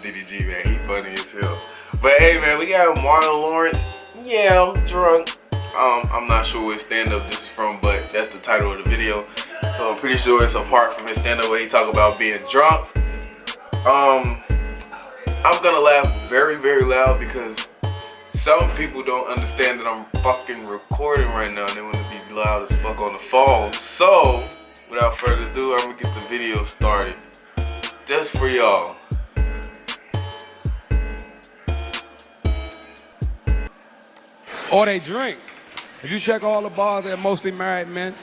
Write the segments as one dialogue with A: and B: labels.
A: DDG, man. He funny as hell. But hey, man, we got Marlon Lawrence. Yeah, I'm drunk. I'm not sure which stand-up this is from, but that's the title of the video. So I'm pretty sure it's a part from his stand-up where he talk about being drunk. I'm gonna laugh very, very loud because some people don't understand that I'm fucking recording right now and they want to be loud as fuck on the phone. So, without further ado, I'm gonna get the video started. Just for y'all.
B: Or they drink. If you check all the bars, they're mostly married men.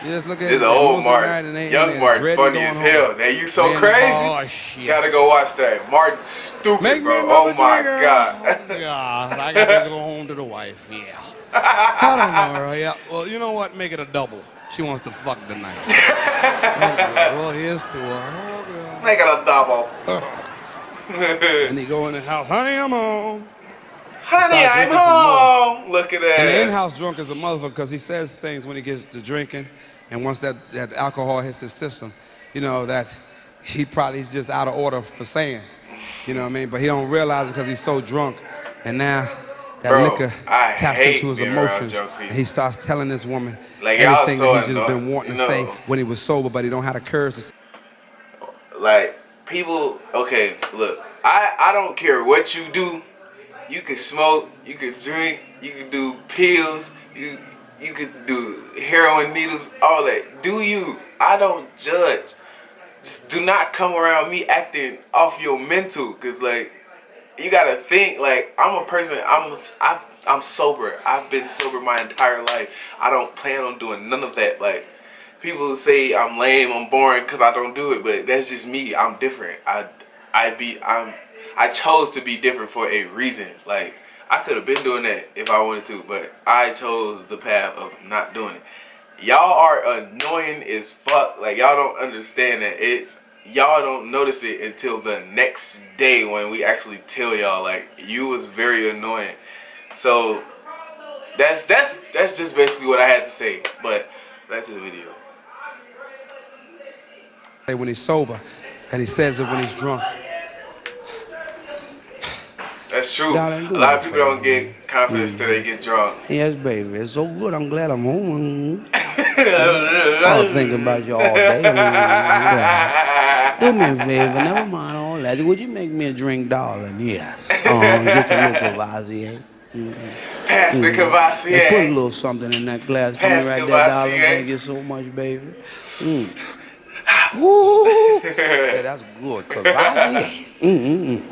B: You just look at
A: this old Martin, young Martin, funny as hell. Now you so crazy. Oh shit! Gotta go watch that. Martin, stupid, bro. Oh my god.
B: God, I gotta go home to the wife. Yeah. I don't know her. Yeah. Well, you know what? Make it a double. She wants to fuck tonight. Okay. Well, here's to her. Okay.
A: Make it a double.
B: And he go in the house. Honey, I'm home.
A: Honey, I'm home. Look at that.
B: And the in-house drunk is a motherfucker because he says things when he gets to drinking, and once that alcohol hits his system, you know that he's just out of order for saying, you know what I mean? But he don't realize it because he's so drunk, and now that liquor taps into his emotions, and he starts telling this woman like everything that he's just been wanting to say when he was sober, but he don't have the courage to say.
A: Like people, okay, look, I don't care what you do. You can smoke, you can drink, you can do pills, you could do heroin needles, all that. Do you? I don't judge. Just do not come around me acting off your mental, cause like you gotta think like I'm a person. I'm sober. I've been sober my entire life. I don't plan on doing none of that. Like people say I'm lame, I'm boring, cause I don't do it, but that's just me. I'm different. I chose to be different for a reason. Like, I could have been doing that if I wanted to, but I chose the path of not doing it. Y'all are annoying as fuck. Like, y'all don't understand that. Y'all don't notice it until the next day when we actually tell y'all, like, you was very annoying. So, that's just basically what I had to say. But, back to the video.
B: When he's sober, and he says it when he's drunk.
A: That's true. Darling, a lot of people don't get confidence till they get drunk.
C: Yes, baby. It's so good. I'm glad I'm home. I was thinking about you all day. Do me a favor. Never mind all that. Would you make me a drink, darling? Yeah. Get your little Cavassier.
A: Pass the Cavassier.
C: And put a little something in that glass for me right there, darling. Thank you so much, baby. Woo! Yeah, that's good. Cavassier.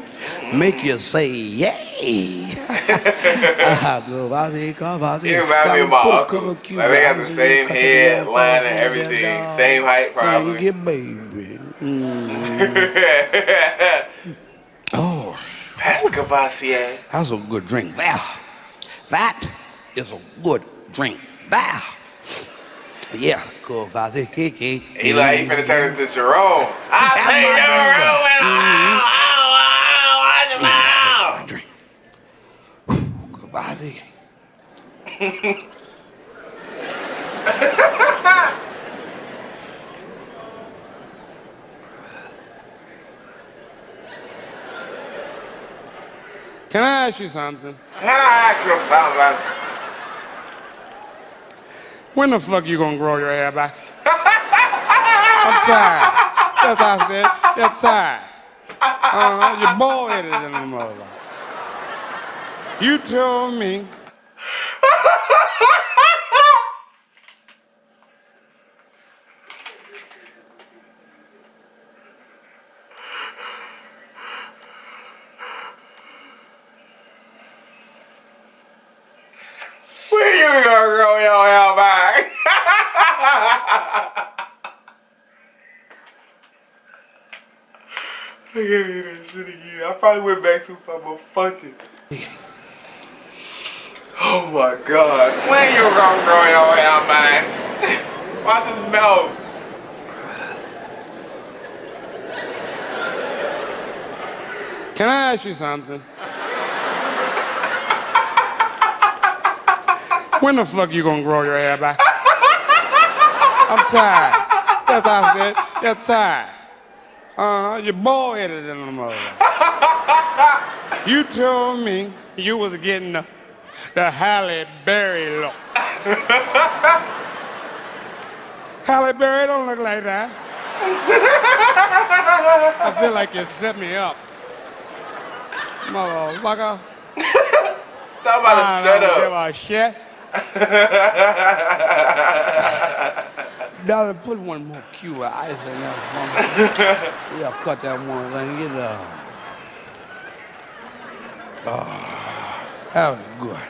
C: Make you say yay.
A: You remind me of my uncle. Like they got the same head, line, and everything. Same height, probably.
C: Thank you, baby. Oh.
A: Pass the Cavassier.
C: That's a good drink there. That is a good drink there. Yeah, Cavassier.
A: He like he finna turn into Jerome. I say Jerome.
C: Cavassier.
B: Can I ask you something?
A: Can I ask you something?
B: When the fuck you gonna grow your hair back? I'm tired. That's what I said. You're tired. You're bald-headed in the mother. You told me.
A: When you gonna grow your hair back? I can't hear that shit again. I probably went back too far, but fuck it. Oh my god. When you gonna grow your hair back? Watch his mouth.
B: Can I ask you something? When the fuck you gonna grow your hair back? I'm tired. That's what I said. You're tired. You're bald-headed in the mother. You told me you was getting the Halle Berry look. Halle Berry don't look like that. I feel like you set me up. Motherfucker.
A: Talk about a setup.
B: I don't give a shit.
C: Darling, put one more cube of ice in there. Yeah, cut that one thing. Get it out. Oh, that was good.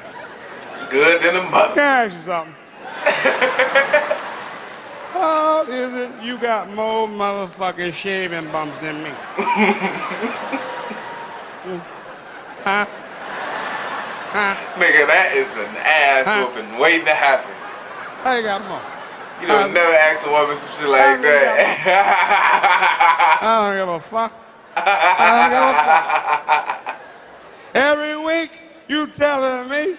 A: Good than a mother.
B: Can I ask you something? How is it you got more motherfucking shaving bumps than me? Huh? Huh?
A: Nigga, that is an ass whooping waiting to happen.
B: How you got more?
A: You don't never ask a woman some shit like that.
B: I don't give a fuck. I don't give a fuck. Every week you telling me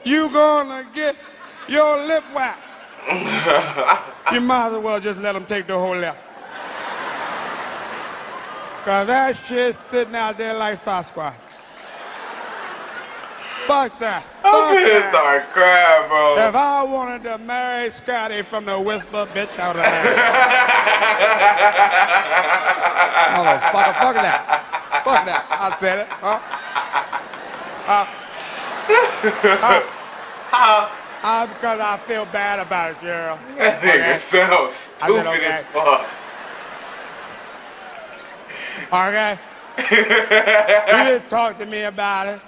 B: you gonna get your lip wax. You might as well just let them take the whole lip. Cause that shit's sitting out there like Sasquatch. Fuck that.
A: I'm
B: Fuck
A: gonna
B: that.
A: start crying, bro.
B: If I wanted to marry Scotty from the Whisper, bitch, I would have married him. Motherfucker, fuck that. Fuck that. I said it. Because I feel bad about it, girl.
A: That nigga sounds stupid
B: okay.
A: as fuck.
B: Okay? You didn't talk to me about it.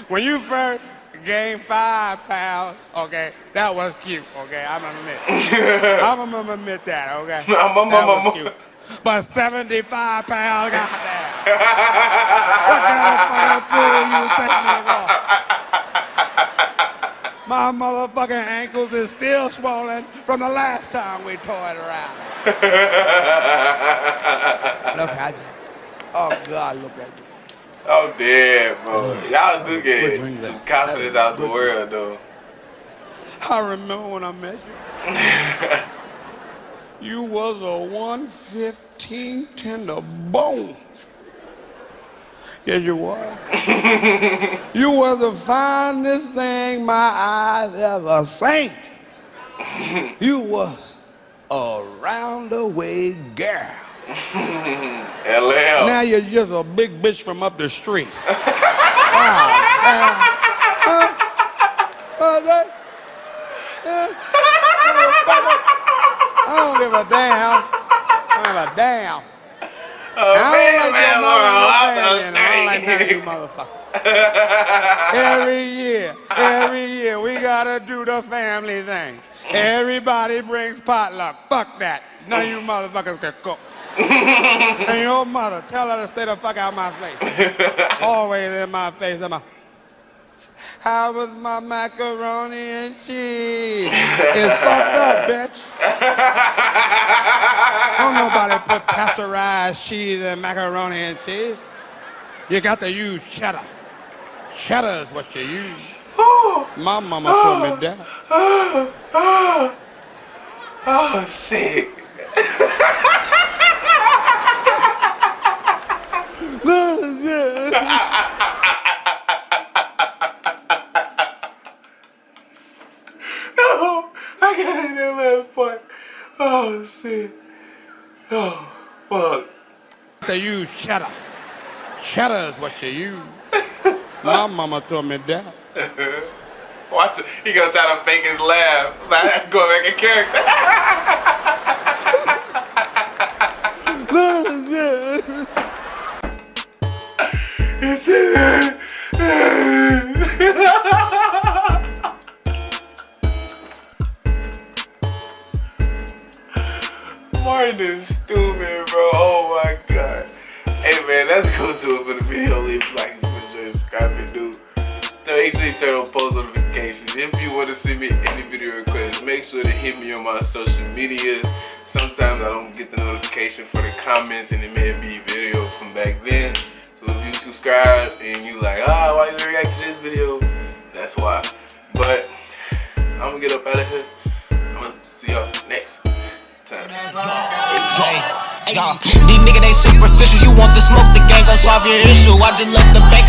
B: When you first gained 5 pounds, okay, that was cute, okay? I'm gonna admit that, okay? That was cute. But 75 pounds, goddamn. What kind of fucking fool you think me for? My motherfucking ankles is still swollen from the last time we tore it around.
C: Look at you. Oh, God, look at you.
A: I'm dead, bro. Y'all do get some confidence out the world, though.
B: I remember when I met you. You was a 115 tender bones. Yes, you was. You was the finest thing my eyes ever seen. You was a round-the-way girl.
A: LL.
B: Now you're just a big bitch from up the street. I don't give a damn. I don't give a damn. I don't like none of you motherfuckers. Every year, we gotta do the family thing. Everybody brings potluck. Fuck that. None of you motherfuckers can cook. And your mother, tell her to stay the fuck out of my face. Always in my face. How was my macaroni and cheese? It's fucked up, bitch. Don't nobody put pasteurized cheese in macaroni and cheese. You got to use cheddar. Cheddar is what you use. My mama told me that.
A: Oh, sick. No, I got in that last part. Oh, shit. Oh, fuck.
B: To use cheddar. Cheddar is what you use. My mama told me that.
A: Watch it. He gonna try to fake his laugh. So that's going back in character. Martin is stupid, bro. Oh my god. Hey man, let's go to it for the video. Leave a like, subscribe, and do. Make sure you turn on post notifications. If you want to send me any video requests, make sure to hit me on my social medias. Sometimes I don't get the notification for the comments, and it may be videos from back then. So if you subscribe and you like, why you react to this video? That's why. But I'm gonna get up out of here. I'm gonna see y'all next time.
D: Say, These niggas, they superficial. You want to smoke the gang, go solve your issue. I just left the bank.